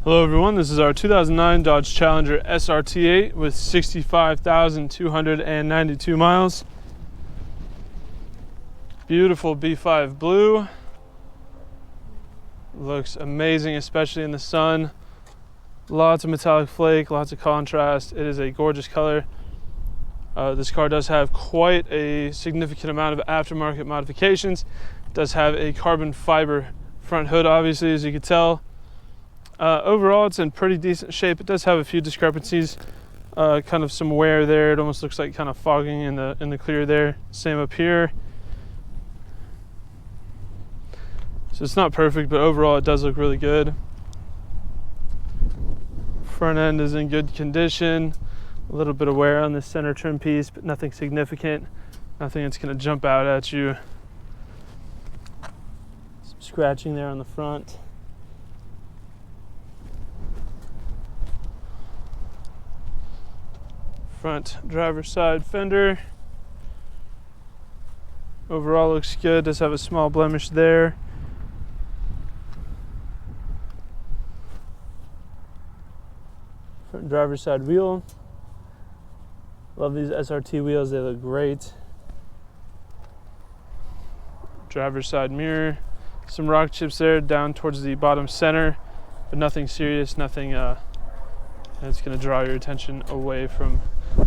Hello everyone, this is our 2009 Dodge Challenger SRT8 with 65,292 miles. Beautiful B5 blue. Looks amazing, especially in the sun. Lots of metallic flake, lots of contrast. It is a gorgeous color. This car does have quite a significant amount of aftermarket modifications. It does have a carbon fiber front hood, obviously, as you can tell. Overall, it's in pretty decent shape. It does have a few discrepancies, kind of some wear there. It almost looks like kind of fogging in the clear there. Same up here. So it's not perfect, but overall it does look really good. Front end is in good condition. A little bit of wear on the center trim piece, but nothing significant. Nothing that's going to jump out at you. Some scratching there on the front. Front driver's side fender. Overall looks good. Does have a small blemish there. Front driver's side wheel. Love these SRT wheels, they look great. Driver's side mirror. Some rock chips there down towards the bottom center, but nothing serious, nothing that's going to draw your attention away from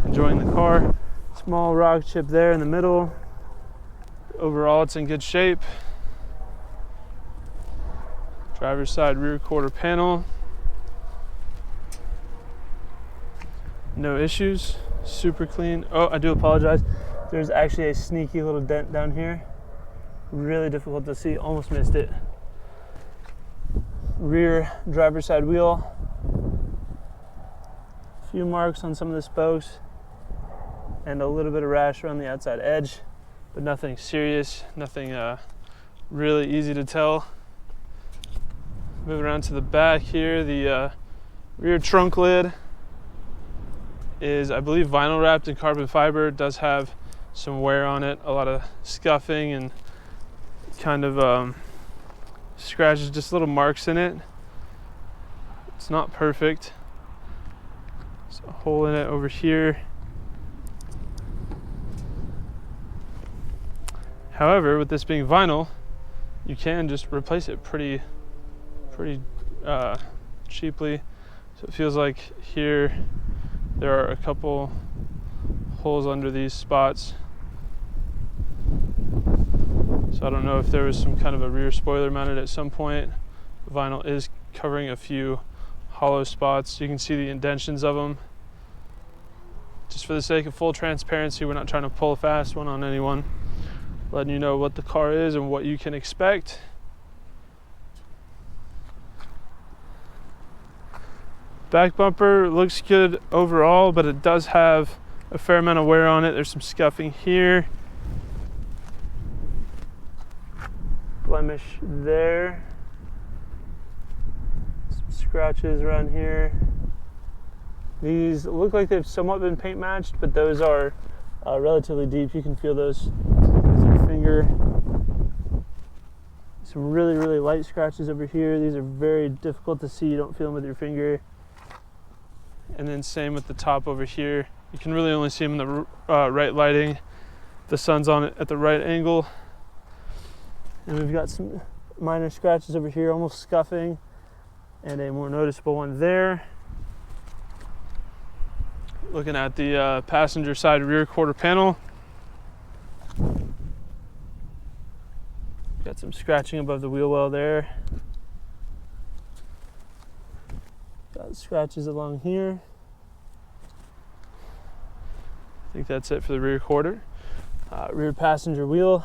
enjoying the car. Small rock chip there in the middle. Overall, it's in good shape. Driver's side rear quarter panel. No issues. Super clean. Oh, I do apologize. There's actually a sneaky little dent down here. Really difficult to see. Almost missed it. Rear driver's side wheel. Few marks on some of the spokes and a little bit of rash around the outside edge, but nothing serious, nothing really easy to tell. Moving around to the back here, the rear trunk lid is, I believe, vinyl wrapped in carbon fiber. It does have some wear on it, a lot of scuffing and kind of scratches, just little marks in it. It's not perfect. There's a hole in it over here. However, with this being vinyl, you can just replace it pretty cheaply. So it feels like here there are a couple holes under these spots. So I don't know if there was some kind of a rear spoiler mounted at some point. Vinyl is covering a few hollow spots. You can see the indentions of them. Just for the sake of full transparency, we're not trying to pull a fast one on anyone. Letting you know what the car is and what you can expect. Back bumper looks good overall, but it does have a fair amount of wear on it. There's some scuffing here. Blemish there. Some scratches around here. These look like they've somewhat been paint matched, but those are relatively deep. You can feel those with your finger. Some really light scratches over here. These are very difficult to see. You don't feel them with your finger. And then same with the top over here. You can really only see them in the right lighting. The sun's on it at the right angle. And we've got some minor scratches over here, almost scuffing, and a more noticeable one there. Looking at the passenger side rear quarter panel. Got some scratching above the wheel well there. Got scratches along here. I think that's it for the rear quarter. Rear passenger wheel.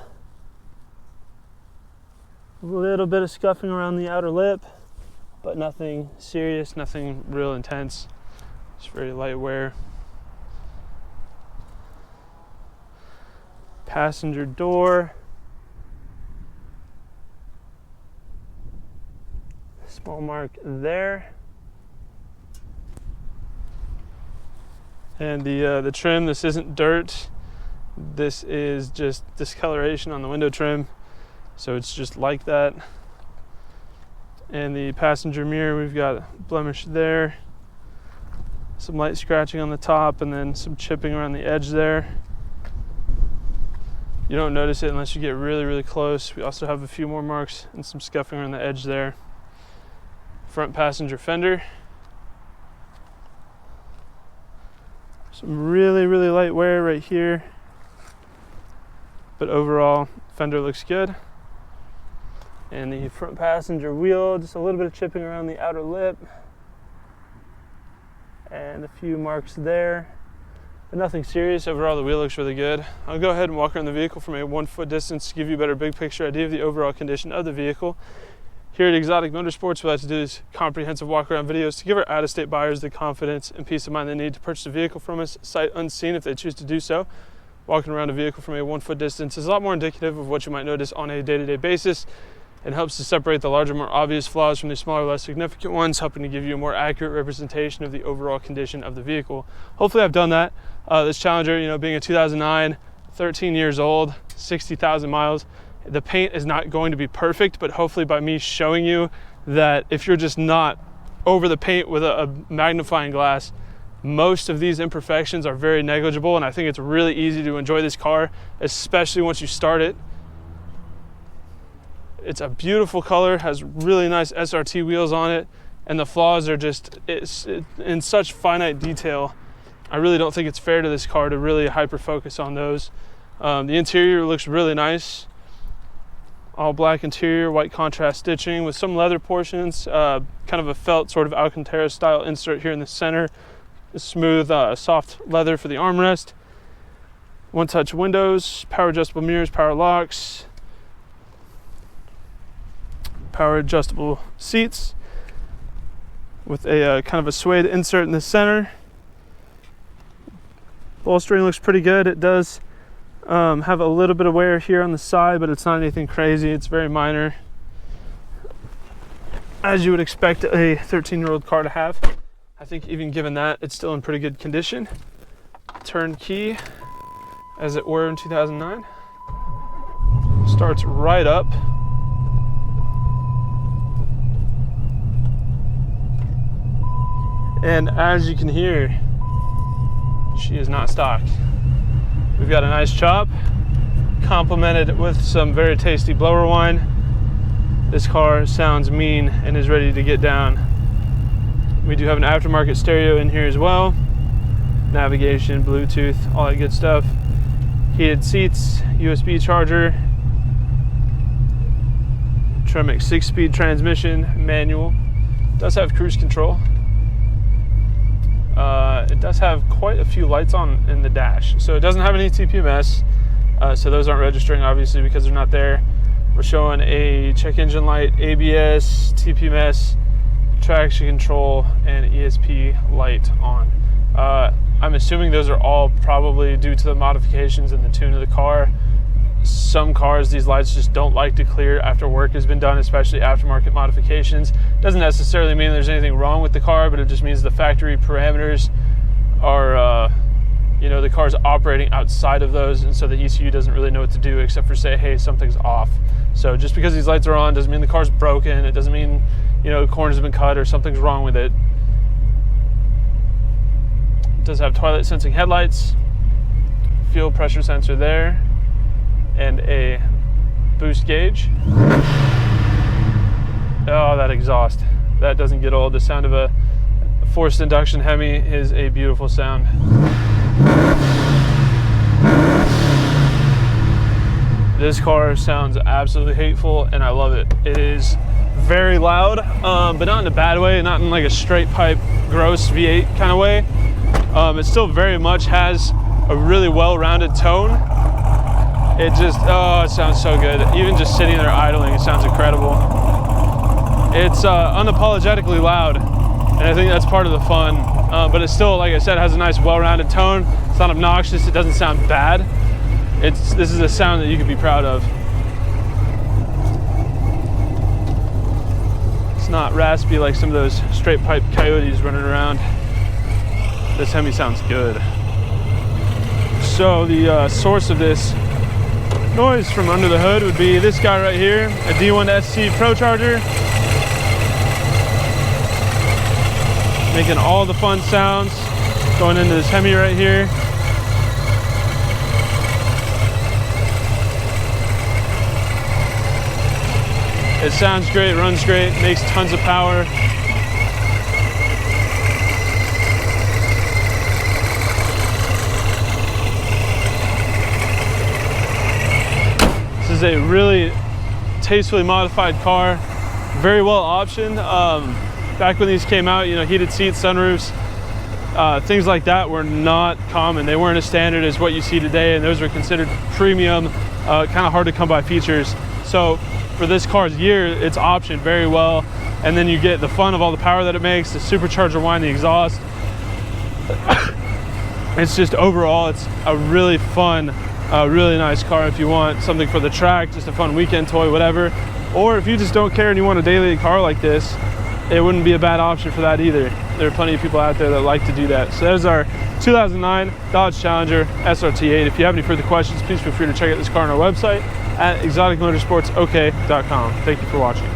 A little bit of scuffing around the outer lip, but nothing serious, nothing real intense. Just very light wear. Passenger door. Small mark there. And the trim, this isn't dirt. This is just discoloration on the window trim. So it's just like that. And the passenger mirror, we've got a blemish there, some light scratching on the top, and then some chipping around the edge there. You don't notice it unless you get really, really close. We also have a few more marks and some scuffing around the edge there. Front passenger fender. Some really, really light wear right here. But overall, fender looks good. And the front passenger wheel, just a little bit of chipping around the outer lip. And a few marks there. But nothing serious. Overall, the wheel looks really good. I'll go ahead and walk around the vehicle from a 1 foot distance to give you a better big picture idea of the overall condition of the vehicle. Here at Exotic Motorsports, we like to do these comprehensive walk around videos to give our out-of-state buyers the confidence and peace of mind they need to purchase a vehicle from us sight unseen if they choose to do so. Walking around a vehicle from a 1 foot distance is a lot more indicative of what you might notice on a day-to-day basis. It helps to separate the larger, more obvious flaws from the smaller, less significant ones, helping to give you a more accurate representation of the overall condition of the vehicle. Hopefully I've done that. This Challenger, you know, being a 2009, 13 years old, 60,000 miles, the paint is not going to be perfect, but hopefully by me showing you that if you're just not over the paint with a magnifying glass, most of these imperfections are very negligible, and I think it's really easy to enjoy this car, especially once you start it. It's a beautiful color, has really nice SRT wheels on it, and the flaws are just in such finite detail. I really don't think it's fair to this car to really hyper focus on those. The interior looks really nice. All black interior, white contrast stitching with some leather portions, kind of a felt sort of Alcantara style insert here in the center. Smooth, soft leather for the armrest. One-touch windows, power adjustable mirrors, power locks, power adjustable seats with a kind of a suede insert in the center. Bolstering looks pretty good. It does have a little bit of wear here on the side, but it's not anything crazy. It's very minor, as you would expect a 13-year-old car to have. I think even given that, it's still in pretty good condition. Turnkey, as it were in 2009. Starts right up. And as you can hear, she is not stock. We've got a nice chop, complemented with some very tasty blower wine. This car sounds mean and is ready to get down. We do have an aftermarket stereo in here as well. Navigation, Bluetooth, all that good stuff. Heated seats, USB charger, Tremec 6-speed transmission, manual. It does have cruise control. It does have quite a few lights on in the dash. So it doesn't have any TPMS, so those aren't registering obviously because they're not there. We're showing a check engine light, ABS, TPMS, traction control, and ESP light on. I'm assuming those are all probably due to the modifications and the tune of the car. Some cars, these lights just don't like to clear after work has been done, especially aftermarket modifications. Doesn't necessarily mean there's anything wrong with the car, but it just means the factory parameters are, you know, the car's operating outside of those, and so the ECU doesn't really know what to do except for say, hey, something's off. So just because these lights are on doesn't mean the car's broken. It doesn't mean, you know, the corners have been cut or something's wrong with it. It does have twilight sensing headlights, fuel pressure sensor there, and a boost gauge. Oh, that exhaust. That doesn't get old. The sound of a forced induction Hemi is a beautiful sound. This car sounds absolutely hateful, and I love it. It is very loud, but not in a bad way, not in like a straight pipe, gross V8 kind of way. It still very much has a really well-rounded tone. It just, oh, it sounds so good. Even just sitting there idling, it sounds incredible. It's unapologetically loud, and I think that's part of the fun. But it still, like I said, has a nice well-rounded tone. It's not obnoxious, it doesn't sound bad. This is a sound that you could be proud of. It's not raspy like some of those straight pipe coyotes running around. This Hemi sounds good. So the source of this noise from under the hood would be this guy right here, a D1 SC Pro Charger. making all the fun sounds. Going into this Hemi right here. It sounds great, runs great, makes tons of power. This is a really tastefully modified car, very well optioned. Back when these came out, you know, heated seats, sunroofs, things like that were not common. They weren't as standard as what you see today, and those were considered premium, kind of hard to come by features. So for this car's year, it's optioned very well, and then you get the fun of all the power that it makes, the supercharger whine, the exhaust. It's just overall, it's a really fun, really nice car if you want something for the track, just a fun weekend toy, whatever. Or if you just don't care and you want a daily car like this, it wouldn't be a bad option for that either. There are plenty of people out there that like to do that. So there's our 2009 Dodge Challenger SRT8. If you have any further questions, please feel free to check out this car on our website at exoticmotorsportsok.com. Thank you for watching.